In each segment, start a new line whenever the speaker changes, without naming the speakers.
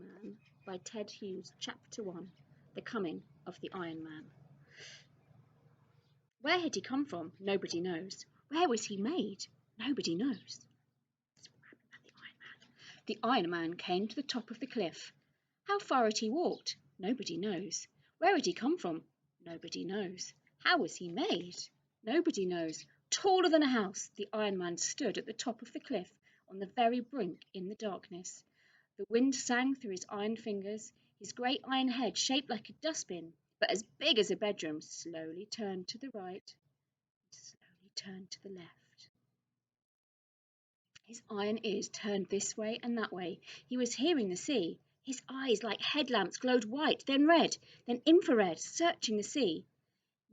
Man by Ted Hugh, Chapter 1. The Coming of the Iron Man. Where had he come from? Nobody knows. Where was he made? Nobody knows. The Iron Man came to the top of the cliff. How far had he walked? Nobody knows. Where had he come from? Nobody knows. How was he made? Nobody knows. Taller than a house, the Iron Man stood at the top of the cliff, on the very brink in the darkness. The wind sang through his iron fingers. His great iron head, shaped like a dustbin, but as big as a bedroom, slowly turned to the right, slowly turned to the left. His iron ears turned this way and that way. He was hearing the sea. His eyes, like headlamps, glowed white, then red, then infrared, searching the sea.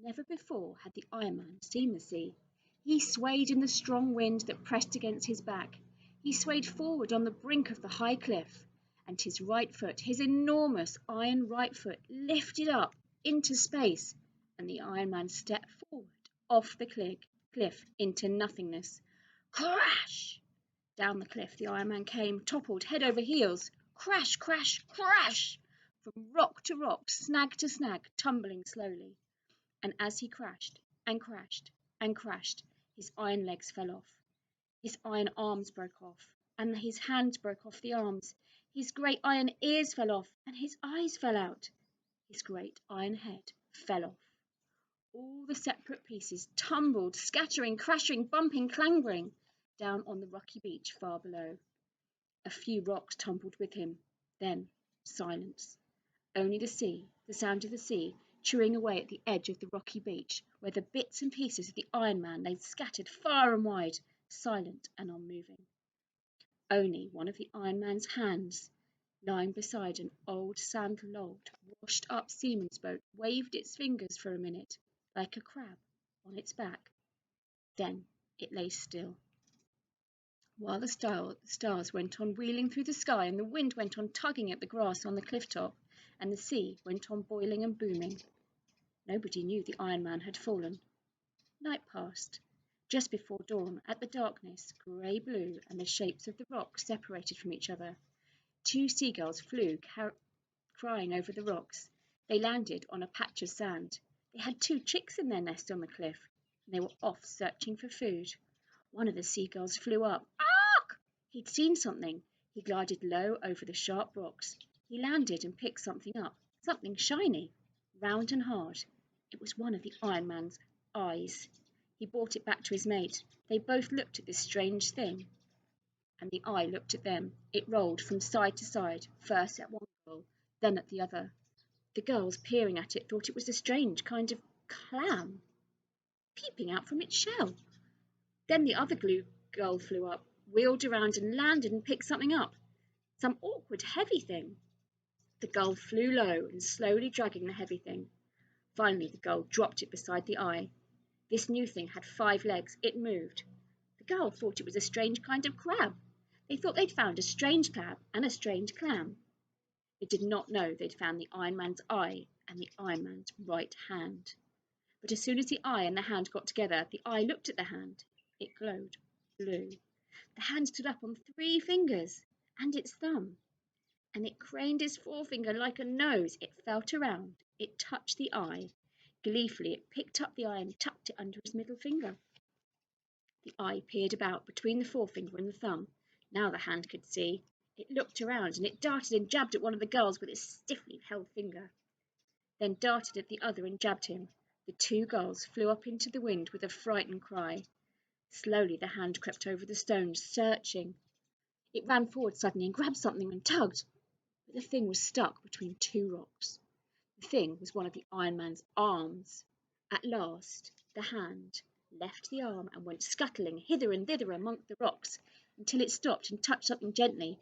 Never before had the Iron Man seen the sea. He swayed in the strong wind that pressed against his back. He swayed forward on the brink of the high cliff, and his right foot, his enormous iron right foot, lifted up into space, and the Iron Man stepped forward off the cliff into nothingness. Crash! Down the cliff the Iron Man came, toppled head over heels. Crash, crash, crash! From rock to rock, snag to snag, tumbling slowly. And as he crashed and crashed and crashed, his iron legs fell off. His iron arms broke off, and his hands broke off the arms. His great iron ears fell off, and his eyes fell out. His great iron head fell off. All the separate pieces tumbled, scattering, crashing, bumping, clanging, down on the rocky beach far below. A few rocks tumbled with him. Then silence. Only the sea, the sound of the sea, chewing away at the edge of the rocky beach, where the bits and pieces of the Iron Man lay scattered far and wide, silent and unmoving. Only one of the Iron Man's hands, lying beside an old sand-lulled, washed-up seaman's boat, waved its fingers for a minute, like a crab, on its back. Then it lay still. While the stars went on wheeling through the sky, and the wind went on tugging at the grass on the cliff top, and the sea went on boiling and booming. Nobody knew the Iron Man had fallen. Night passed. Just before dawn, at the darkness, grey-blue and the shapes of the rocks separated from each other. Two seagulls flew, crying over the rocks. They landed on a patch of sand. They had two chicks in their nest on the cliff, and they were off searching for food. One of the seagulls flew up. Ark! He'd seen something. He glided low over the sharp rocks. He landed and picked something up, something shiny, round and hard. It was one of the Iron Man's eyes. He brought it back to his mate. They both looked at this strange thing, and the eye looked at them. It rolled from side to side, first at one girl, then at the other. The girls, peering at it, thought it was a strange kind of clam, peeping out from its shell. Then the other gull flew up, wheeled around and landed and picked something up, some awkward heavy thing. The gull flew low and slowly dragging the heavy thing. Finally the gull dropped it beside the eye. This new thing had 5 legs. It moved. The gull thought it was a strange kind of crab. They thought they'd found a strange crab and a strange clam. They did not know they'd found the Iron Man's eye and the Iron Man's right hand. But as soon as the eye and the hand got together, the eye looked at the hand. It glowed blue. The hand stood up on 3 fingers and its thumb, and it craned its forefinger like a nose. It felt around. It touched the eye. Gleefully it picked up the eye and tucked it under his middle finger. The eye peered about between the forefinger and the thumb. Now the hand could see. It looked around, and it darted and jabbed at one of the gulls with its stiffly held finger, then darted at the other and jabbed him. The 2 gulls flew up into the wind with a frightened cry. Slowly the hand crept over the stones, searching. It ran forward suddenly and grabbed something and tugged, but the thing was stuck between 2 rocks. The thing was one of the Iron Man's arms. At last the hand left the arm and went scuttling hither and thither among the rocks until it stopped and touched something gently.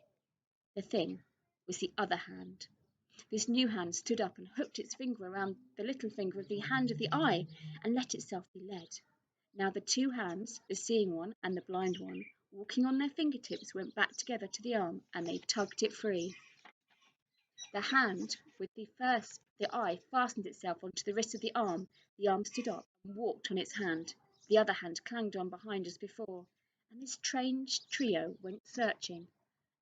The thing was the other hand. This new hand stood up and hooked its finger around the little finger of the hand of the eye and let itself be led. Now the 2 hands, the seeing one and the blind one, walking on their fingertips, went back together to the arm, and they tugged it free. The hand with the eye fastened itself onto the wrist of the arm stood up and walked on its hand. The other hand clanged on behind as before, and this strange trio went searching.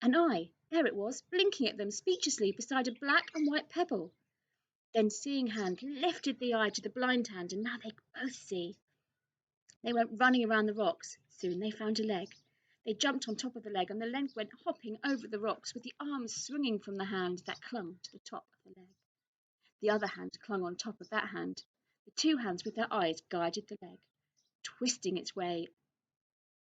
An eye, There it was, blinking at them speechlessly beside a black and white pebble. Then Seeing Hand lifted the eye to the Blind Hand, and now they could both see. They went running around the rocks. Soon they found a leg. They jumped on top of the leg, and the leg went hopping over the rocks with the arms swinging from the hand that clung to the top of the leg. The other hand clung on top of that hand. The two hands with their eyes guided the leg, twisting its way,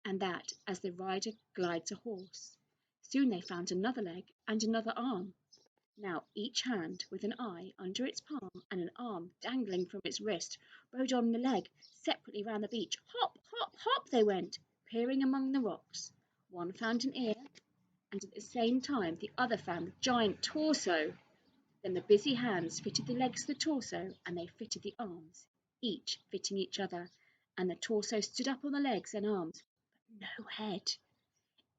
and that as the rider glides a horse. Soon they found another leg and another arm. Now each hand with an eye under its palm and an arm dangling from its wrist rode on the leg separately round the beach. Hop, hop, hop they went, peering among the rocks. One found an ear, and at the same time the other found the giant torso. Then the busy hands fitted the legs to the torso, and they fitted the arms, each fitting each other, and the torso stood up on the legs and arms, but no head.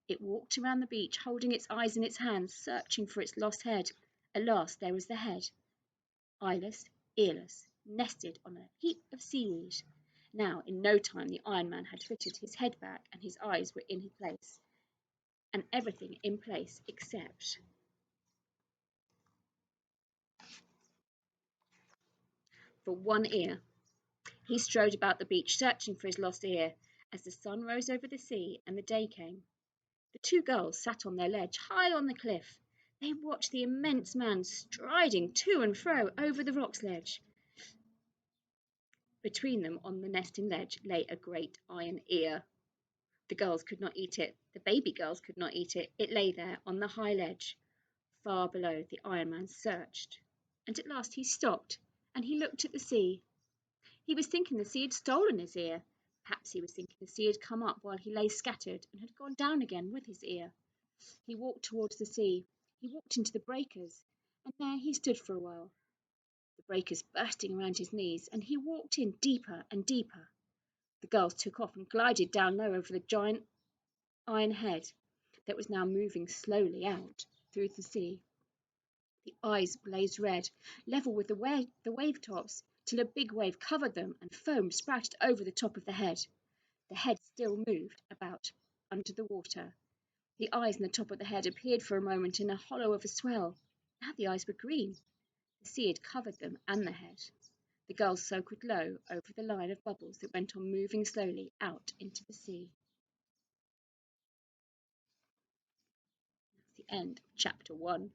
It walked around the beach, holding its eyes in its hands, searching for its lost head. At last there was the head, eyeless, earless, nested on a heap of seaweed. Now, in no time, the Iron Man had fitted his head back, and his eyes were in his place, and everything in place except for one ear. He strode about the beach, searching for his lost ear, as the sun rose over the sea and the day came. The two girls sat on their ledge, high on the cliff. They watched the immense man striding to and fro over the rock's ledge. Between them, on the nesting ledge, lay a great iron ear. The girls could not eat it. The baby girls could not eat it. It lay there on the high ledge. Far below, the Iron Man searched. And at last he stopped, and he looked at the sea. He was thinking the sea had stolen his ear. Perhaps he was thinking the sea had come up while he lay scattered and had gone down again with his ear. He walked towards the sea. He walked into the breakers, and there he stood for a while, the breakers bursting around his knees, and he walked in deeper and deeper. The girls took off and glided down low over the giant iron head that was now moving slowly out through the sea. The eyes blazed red, level with the wave tops, till a big wave covered them and foam spouted over the top of the head. The head still moved about under the water. The eyes in the top of the head appeared for a moment in a hollow of a swell. Now the eyes were green. The sea had covered them and the head. The girls circled low over the line of bubbles that went on moving slowly out into the sea. That's the end of chapter 1.